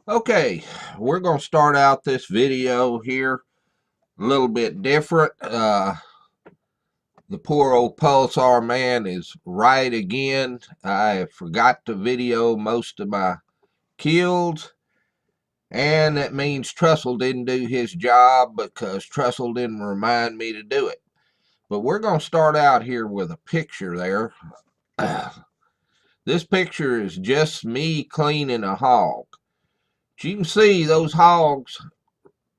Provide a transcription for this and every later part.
Okay, we're going to start out this video here a little bit different. The poor old Pulsar man is right again. I forgot to video most of my kills, and that means Trussell didn't do his job because Trussell didn't remind me to do it. But we're going to start out here with a picture there. This picture is just me cleaning a hog. As you can see, those hogs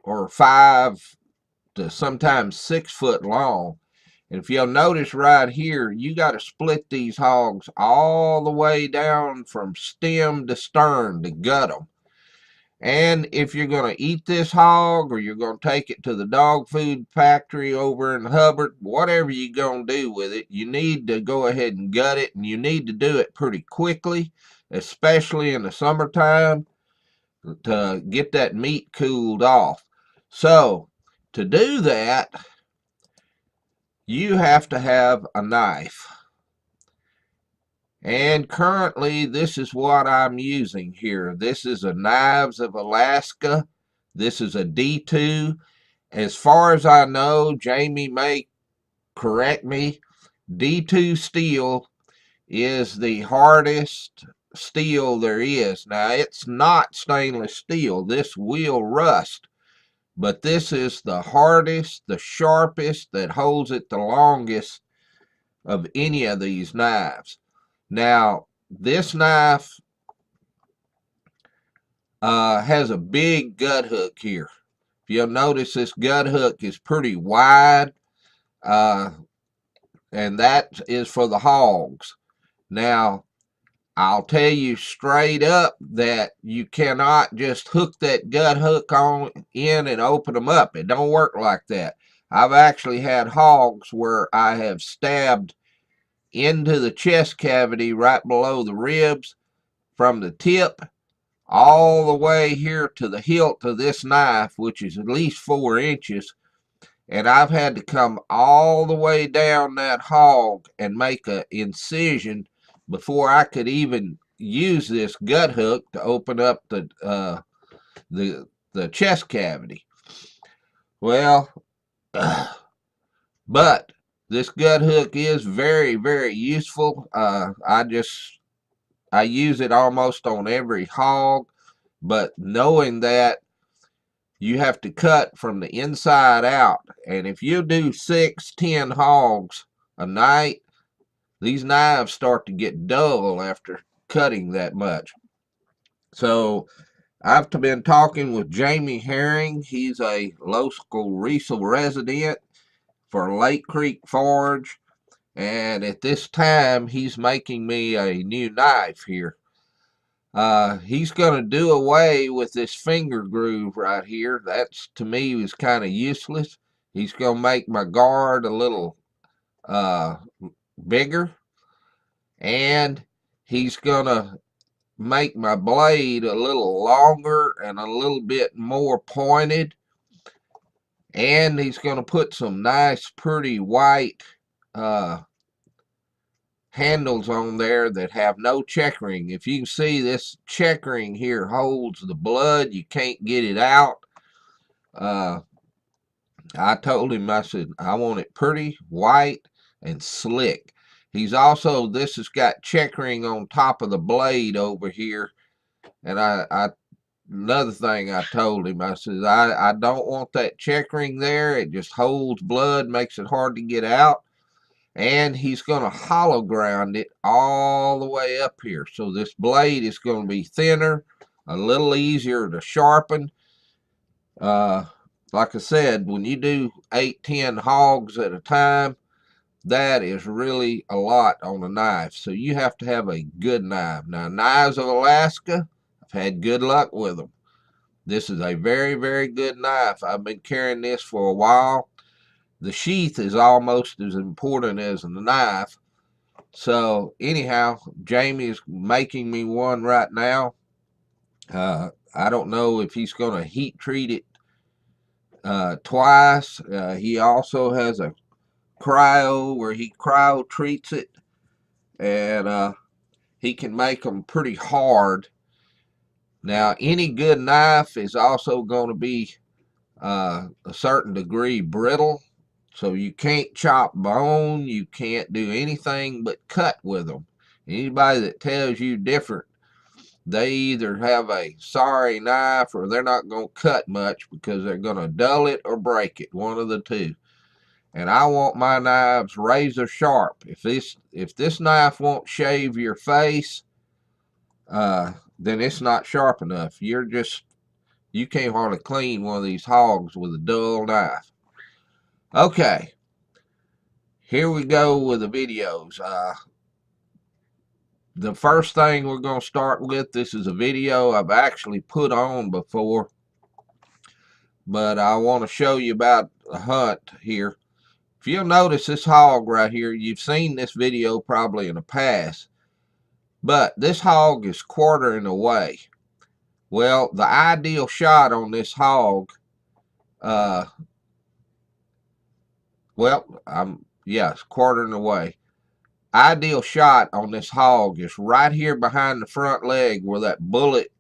are 5 to sometimes 6 foot long. And if you'll notice right here, you got to split these hogs all the way down from stem to stern to gut them. And if you're going to eat this hog or you're going to take it to the dog food factory over in Hubbard, whatever you're going to do with it, you need to go ahead and gut it, and you need to do it pretty quickly, especially in the summertime, to get that meat cooled off. So to do that, you have to have a knife. And currently, this is what I'm using here. This is a Knives of Alaska. This is a D2. As far as I know, Jamie may correct me, D2 steel is the hardest steel there is. Now, it's not stainless steel. This will rust. But this is the hardest, the sharpest, that holds it the longest of any of these knives. Now, this knife has a big gut hook here. If you'll notice, this gut hook is pretty wide, and that is for the hogs. Now, I'll tell you straight up that you cannot just hook that gut hook on in and open them up. It don't work like that. I've actually had hogs where I have stabbed into the chest cavity right below the ribs from the tip all the way here to the hilt of this knife, which is at least 4 inches. And I've had to come all the way down that hog and make an incision before I could even use this gut hook to open up the chest cavity. Well, but this gut hook is very, very useful. I use it almost on every hog, but knowing that you have to cut from the inside out, and if you do 6, 10 hogs a night, these knives start to get dull after cutting that much. So I've been talking with Jamie Herring. He's a local Riesel resident for Lake Creek Forge, and at this time he's making me a new knife here. He's going to do away with this finger groove right here. That's, to me, is kind of useless. He's going to make my guard a little bigger, and he's going to make my blade a little longer and a little bit more pointed, and he's going to put some nice pretty white handles on there that have no checkering. If you can see, this checkering here holds the blood. You can't get it out. I told him, I said, I want it pretty white and slick. He's also, this has got checkering on top of the blade over here. And another thing I told him, I said, I don't want that checkering there. It just holds blood, makes it hard to get out. And he's going to hollow ground it all the way up here. So this blade is going to be thinner, a little easier to sharpen. Like I said, when you do 8, 10 hogs at a time, that is really a lot on a knife. So you have to have a good knife. Now, Knives of Alaska, I've had good luck with them. This is a very, very good knife. I've been carrying this for a while. The sheath is almost as important as the knife. So anyhow, Jamie is making me one right now. I don't know if he's going to heat treat it twice. He also has a cryo where he cryo treats it, and he can make them pretty hard. Now, any good knife is also going to be a certain degree brittle, so you can't chop bone, you can't do anything but cut with them. Anybody that tells you different, they either have a sorry knife or they're not going to cut much because they're going to dull it or break it, one of the two. And I want my knives razor sharp. If this knife won't shave your face, then it's not sharp enough. You can't hardly clean one of these hogs with a dull knife. Okay, here we go with the videos. The first thing we're going to start with, this is a video I've actually put on before, but I want to show you about a hunt here. If you'll notice this hog right here, you've seen this video probably in the past, but this hog is quartering away. Well, the ideal shot on this hog, yes, quartering away. Ideal shot on this hog is right here behind the front leg where that bullet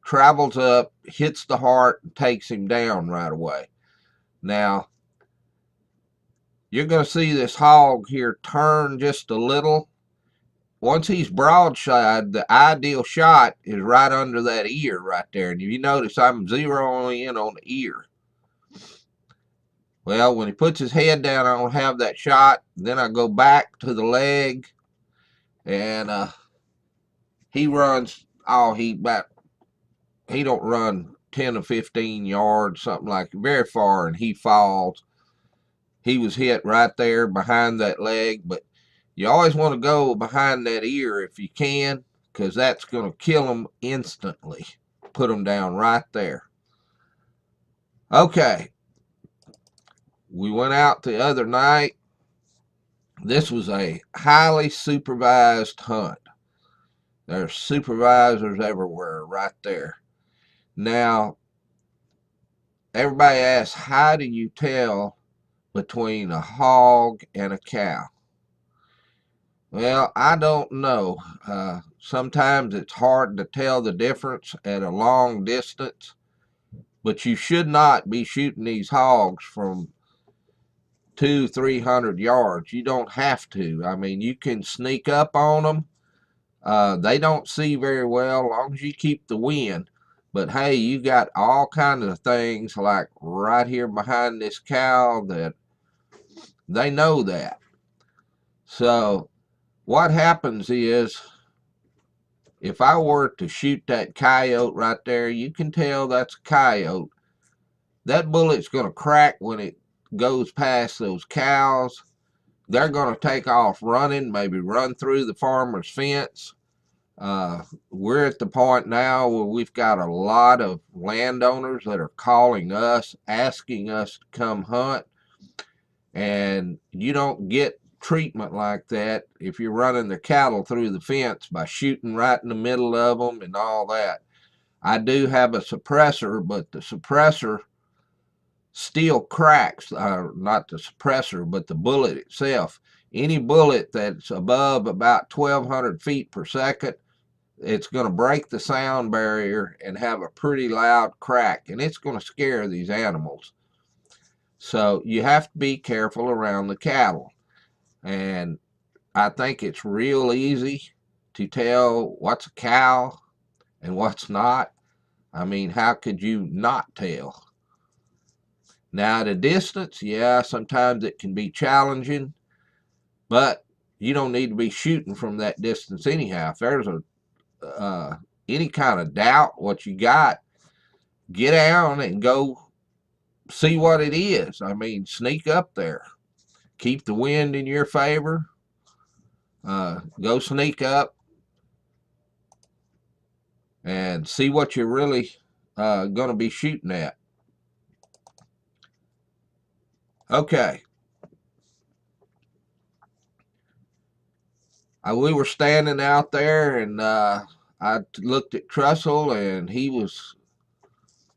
travels up, hits the heart, and takes him down right away. Now, you're going to see this hog here turn just a little. Once he's broadside, the ideal shot is right under that ear right there. And if you notice, I'm zeroing in on the ear. Well, when he puts his head down, I don't have that shot. Then I go back to the leg, and he runs. He don't run 10 or 15 yards, something like very far, and he falls. He was hit right there behind that leg, but you always want to go behind that ear if you can, because that's going to kill him instantly. Put him down right there. Okay. We went out the other night. This was a highly supervised hunt. There's supervisors everywhere right there. Now, everybody asks, how do you tell between a hog and a cow? Well, I don't know. Sometimes it's hard to tell the difference at a long distance, but you should not be shooting these hogs from 200-300 yards. You don't have to. I mean, you can sneak up on them. They don't see very well as long as you keep the wind. But hey, you got all kinds of things like right here behind this cow that they know that. So what happens is, if I were to shoot that coyote right there, you can tell that's a coyote. That bullet's going to crack when it goes past those cows. They're going to take off running, maybe run through the farmer's fence. We're at the point now where we've got a lot of landowners that are calling us, asking us to come hunt. And you don't get treatment like that if you're running the cattle through the fence by shooting right in the middle of them and all that. I do have a suppressor, but the suppressor still cracks. Not the suppressor, but the bullet itself. Any bullet that's above about 1,200 feet per second, it's going to break the sound barrier and have a pretty loud crack, and it's going to scare these animals. So you have to be careful around the cattle. And I think it's real easy to tell what's a cow and what's not. I mean, how could you not tell? Now, at a distance, yeah, sometimes it can be challenging, but you don't need to be shooting from that distance anyhow. If there's any kind of doubt what you got, get down and go see what it is. I mean, sneak up there. Keep the wind in your favor. Go sneak up and see what you're really going to be shooting at. Okay. We were standing out there, and I looked at Trussell, and he was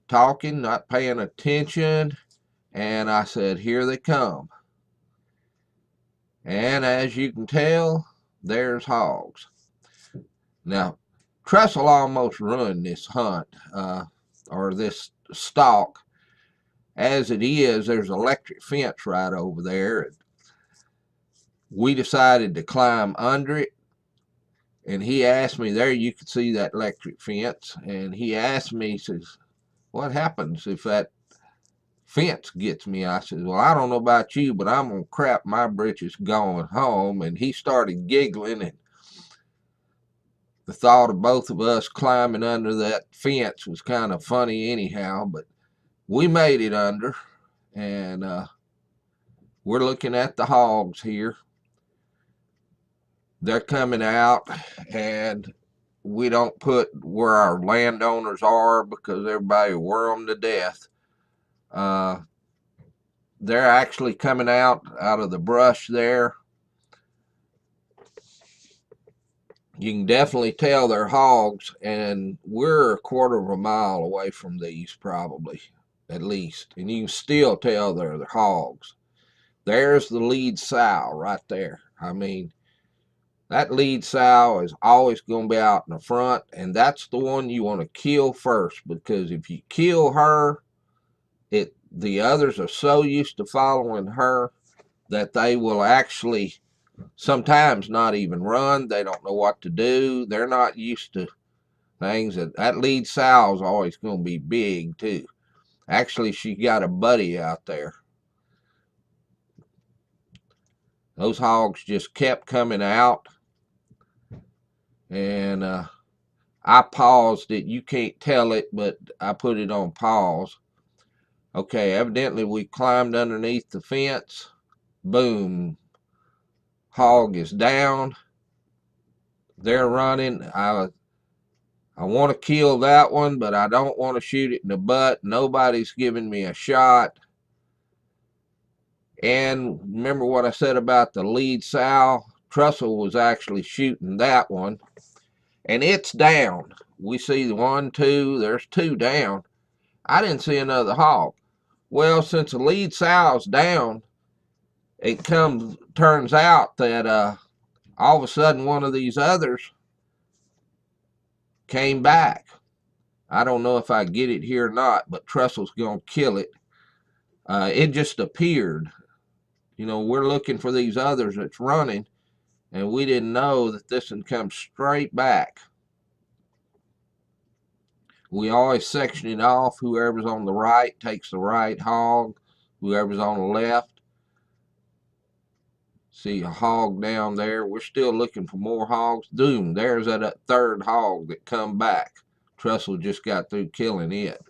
talking, not paying attention, and I said, here they come. And as you can tell, there's hogs. Now, Trestle almost ruined this hunt, or this stalk. As it is, there's an electric fence right over there. We decided to climb under it, and he asked me, there you can see that electric fence, and he asked me, he says, what happens if that fence gets me? I said, well, I don't know about you, but I'm gonna crap my britches going home. And he started giggling, and the thought of both of us climbing under that fence was kind of funny anyhow, but we made it under, and we're looking at the hogs here. They're coming out, and we don't put where our landowners are because everybody will worm them to death. They're actually coming out of the brush there. You can definitely tell they're hogs, and we're a quarter of a mile away from these, probably, at least, and you can still tell they're hogs. There's the lead sow right there. I mean, that lead sow is always going to be out in the front, and that's the one you want to kill first, because if you kill her, the others are so used to following her that they will actually sometimes not even run. They don't know what to do. They're not used to things. That lead sow is always going to be big too. Actually, she got a buddy out there. Those hogs just kept coming out, and I paused it. You can't tell it, but I put it on pause. Okay, evidently we climbed underneath the fence. Boom. Hog is down. They're running. I want to kill that one, but I don't want to shoot it in the butt. Nobody's giving me a shot. And remember what I said about the lead sow? Trussell was actually shooting that one, and it's down. We see the 1, 2, there's 2 down. I didn't see another hog. Well, since the lead sow's down, it turns out that all of a sudden one of these others came back. I don't know if I get it here or not, but Trussell's going to kill it. It just appeared. You know, we're looking for these others that's running, and we didn't know that this one comes straight back. We always section it off. Whoever's on the right takes the right hog. Whoever's on the left. See a hog down there. We're still looking for more hogs. Boom, there's that third hog that come back. Trussell just got through killing it.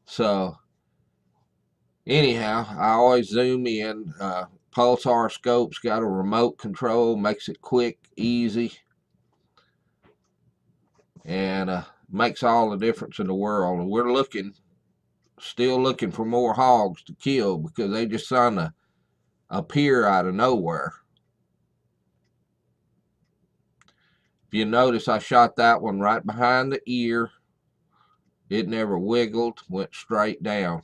So anyhow, I always zoom in. Pulsar scope's got a remote control, makes it quick, easy, and makes all the difference in the world. And we're still looking for more hogs to kill, because they just kind of appear out of nowhere. If you notice, I shot that one right behind the ear. It never wiggled, went straight down.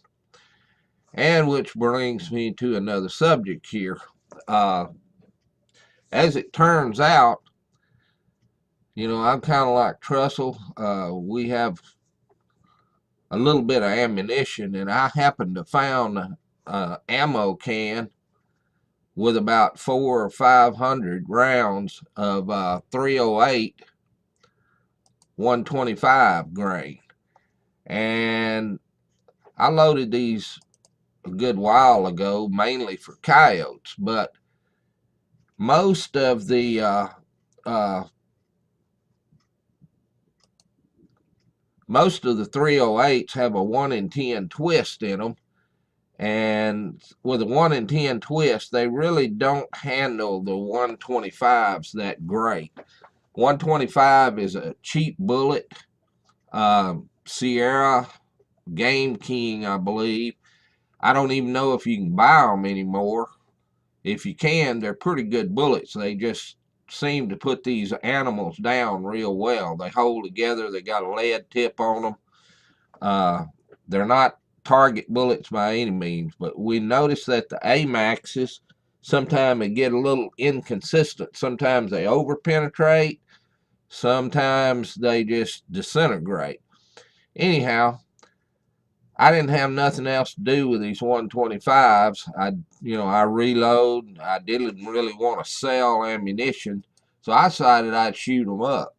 And which brings me to another subject here. As it turns out, you know, I'm kind of like Trussell. We have a little bit of ammunition, and I happened to found an ammo can with about 400 or 500 rounds of 308 125 grain. And I loaded these a good while ago, mainly for coyotes, but most of the 308s have a 1 in 10 twist in them, and with a 1 in 10 twist, they really don't handle the 125s that great. 125 is a cheap bullet. Sierra Game King, I believe. I don't even know if you can buy them anymore. If you can, they're pretty good bullets. They just seem to put these animals down real well. They hold together. They got a lead tip on them. They're not target bullets by any means, but we notice that the AMAXs sometimes they get a little inconsistent. Sometimes they over penetrate, Sometimes they just disintegrate. Anyhow, I didn't have nothing else to do with these 125s. I reload. I didn't really want to sell ammunition, so I decided I'd shoot them up.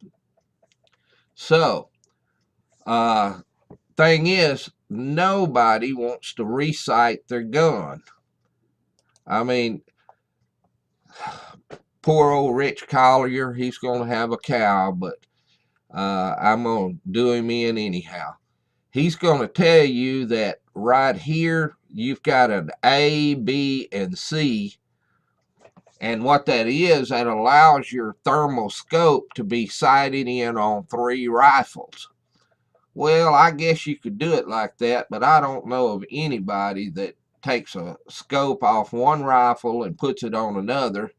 So, thing is, nobody wants to resight their gun. I mean, poor old Rich Collier, he's going to have a cow, but I'm going to do him in anyhow. He's going to tell you that right here, you've got an A, B, and C. And what that is, that allows your thermal scope to be sighted in on 3 rifles. Well, I guess you could do it like that, but I don't know of anybody that takes a scope off one rifle and puts it on another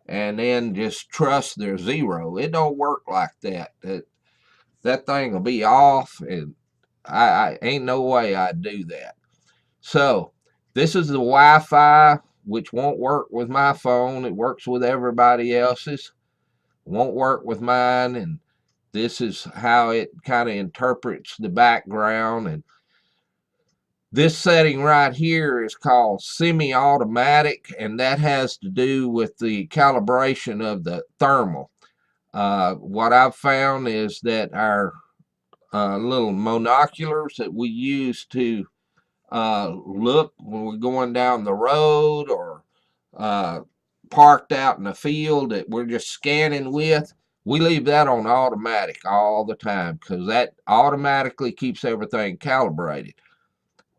and then just trusts their zero. It don't work like that. That thing will be off, and I ain't no way I'd do that. So this is the Wi-Fi, which won't work with my phone. It works with everybody else's. Won't work with mine, and this is how it kind of interprets the background. And this setting right here is called semi-automatic, and that has to do with the calibration of the thermal. What I've found is that our little monoculars that we use to look when we're going down the road or parked out in the field that we're just scanning with, we leave that on automatic all the time because that automatically keeps everything calibrated.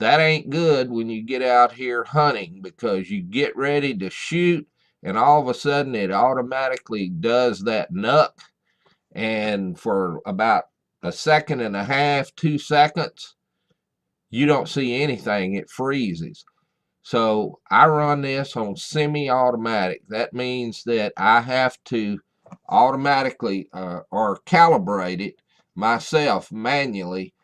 That ain't good when you get out here hunting, because you get ready to shoot and all of a sudden it automatically does that nuck, and for about a second and a half, 2 seconds, you don't see anything. It freezes. So I run this on semi-automatic. That means that I have to automatically or calibrate it myself manually.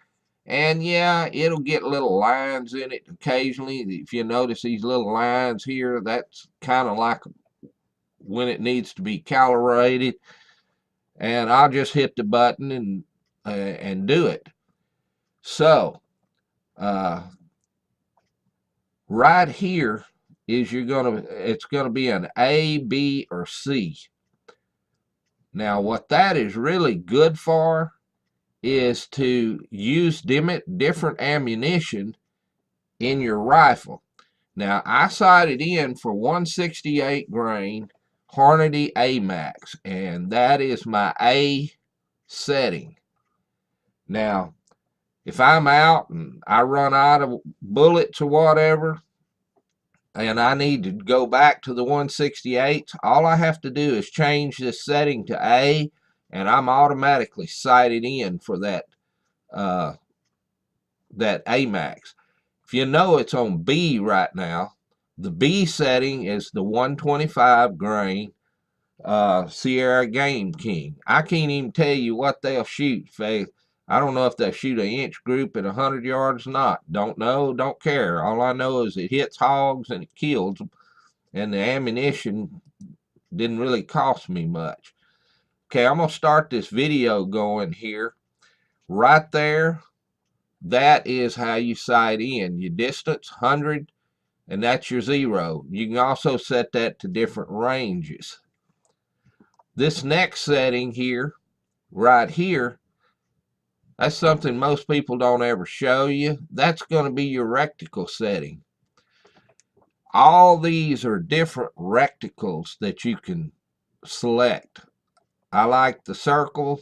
And yeah, it'll get little lines in it occasionally. If you notice these little lines here, that's kind of like when it needs to be calibrated. And I'll just hit the button and do it. So right here is it's gonna be an A, B, or C. Now what that is really good for is to use different ammunition in your rifle. Now I sighted in for 168 grain Hornady AMAX, and that is my A setting. Now if I'm out and I run out of bullets or whatever, and I need to go back to the 168, all I have to do is change this setting to A, and I'm automatically sighted in for that AMAX. If you know it's on B right now, the B setting is the 125 grain Sierra Game King. I can't even tell you what they'll shoot. I don't know if they'll shoot an inch group at 100 yards or not. Don't know, don't care. All I know is it hits hogs and it kills them, and the ammunition didn't really cost me much. Okay, I'm going to start this video going here. Right there, that is how you sight in. Your distance, 100, and that's your zero. You can also set that to different ranges. This next setting here, right here, that's something most people don't ever show you. That's going to be your reticle setting. All these are different reticles that you can select. I like the circle,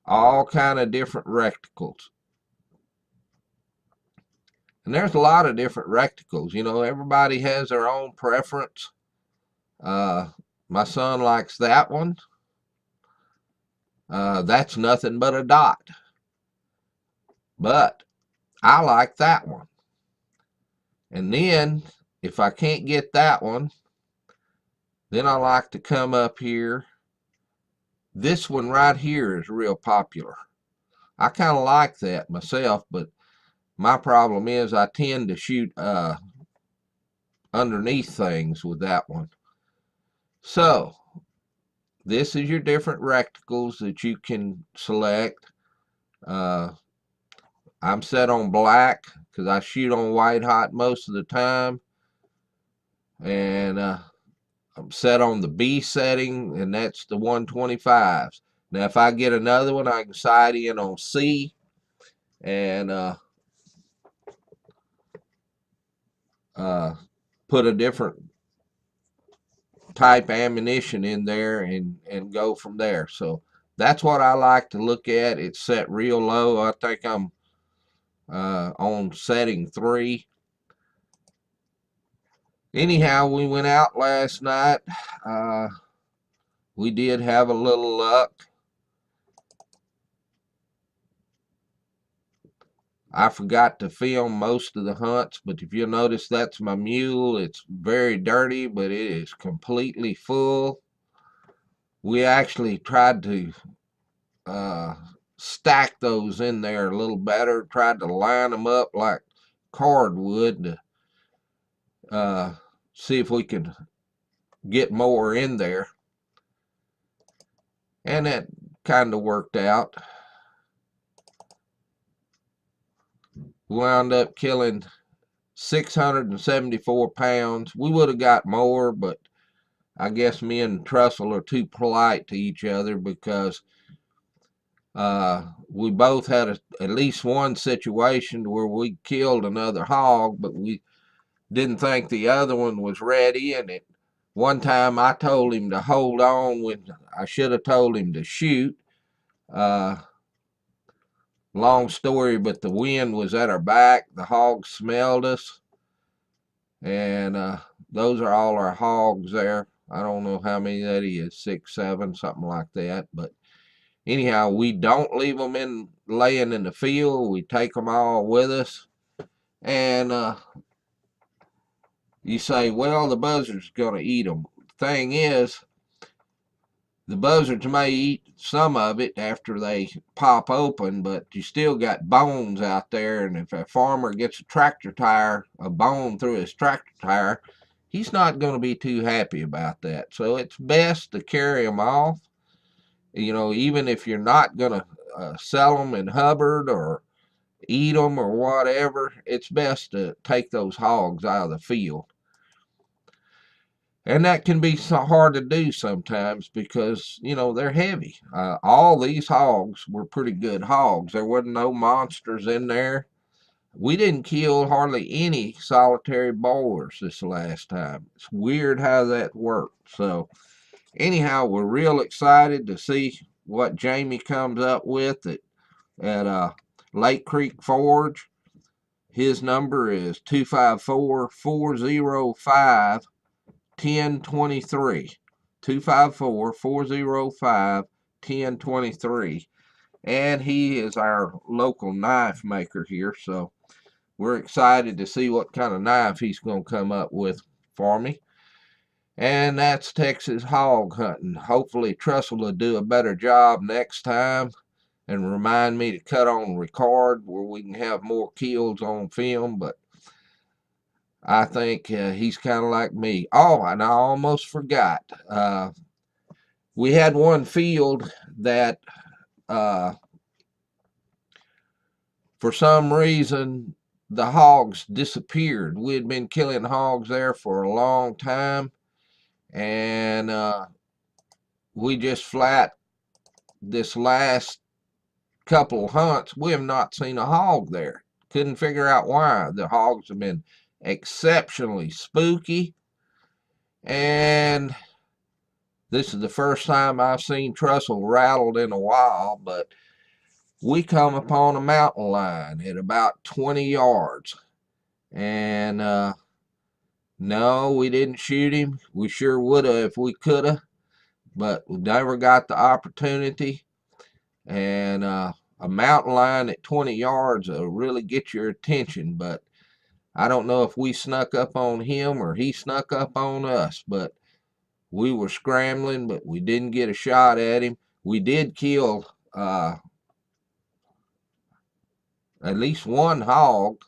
all kind of different reticles. And there's a lot of different reticles. Everybody has their own preference. My son likes that one. That's nothing but a dot. But I like that one. And then, if I can't get that one, then I like to come up here. This one right here is real popular. I kind of like that myself, but my problem is I tend to shoot underneath things with that one. So, this is your different reticles that you can select. I'm set on black because I shoot on white hot most of the time. And I'm set on the B setting, and that's the 125s. Now, if I get another one, I can sight in on C and put a different type ammunition in there and go from there. So that's what I like to look at. It's set real low. I think I'm on setting 3. Anyhow, we went out last night. We did have a little luck. I forgot to film most of the hunts, but if you'll notice, that's my mule. It's very dirty, but it is completely full. We actually tried to stack those in there a little better, tried to line them up like cardwood to see if we could get more in there. And that kind of worked out. Wound up killing 674 pounds. We would have got more, but I guess me and Trussell are too polite to each other because we both had at least one situation where we killed another hog, but we didn't think the other one was ready. And at one time I told him to hold on when I should have told him to shoot. Long story, but the wind was at our back. The hogs smelled us. And those are all our hogs there. I don't know how many that is, 6, 7, something like that. But anyhow, we don't leave them laying in the field. We take them all with us. And you say, well, the buzzard's going to eat them. The thing is, the buzzards may eat some of it after they pop open, but you still got bones out there. And if a farmer gets a bone through his tractor tire, he's not going to be too happy about that. So it's best to carry them off. You know, even if you're not going to sell them in Hubbard or eat them or whatever, it's best to take those hogs out of the field. And that can be so hard to do sometimes because, you know, they're heavy. All these hogs were pretty good hogs. There wasn't no monsters in there. We didn't kill hardly any solitary boars this last time. It's weird how that worked. So anyhow, we're real excited to see what Jamie comes up with at Lake Creek Forge. His number is 254-405 1023, 254-405-1023, and he is our local knife maker here, so we're excited to see what kind of knife he's going to come up with for me. And that's Texas Hog Hunting. Hopefully Trussell will do a better job next time and remind me to cut on record where we can have more kills on film, but I think he's kind of like me. Oh, and I almost forgot. We had one field that for some reason the hogs disappeared. We had been killing hogs there for a long time, and we just flat this last couple hunts, we have not seen a hog there. Couldn't figure out why. The hogs have been exceptionally spooky, and this is the first time I've seen Trussell rattled in a while, but we come upon a mountain lion at about 20 yards. And no, we didn't shoot him. We sure would have if we could have, but we never got the opportunity. And a mountain lion at 20 yards will really get your attention, but I don't know if we snuck up on him or he snuck up on us, but we were scrambling, but we didn't get a shot at him. We did kill at least one hog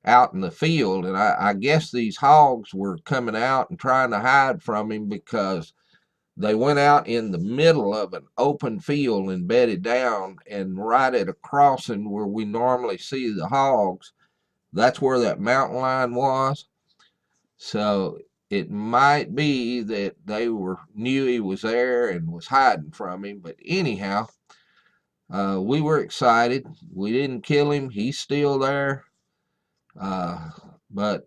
out in the field, and I guess these hogs were coming out and trying to hide from him because They went out in the middle of an open field and bedded down, and right at a crossing where we normally see the hogs, that's where that mountain lion was. So it might be that they knew he was there and was hiding from him. But anyhow, we were excited. We didn't kill him. He's still there. But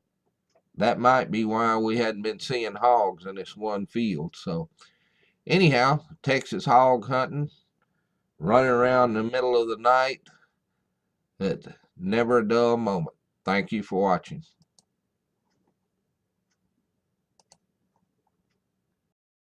that might be why we hadn't been seeing hogs in this one field. So anyhow, Texas hog hunting, running around in the middle of the night. It's never a dull moment. Thank you for watching.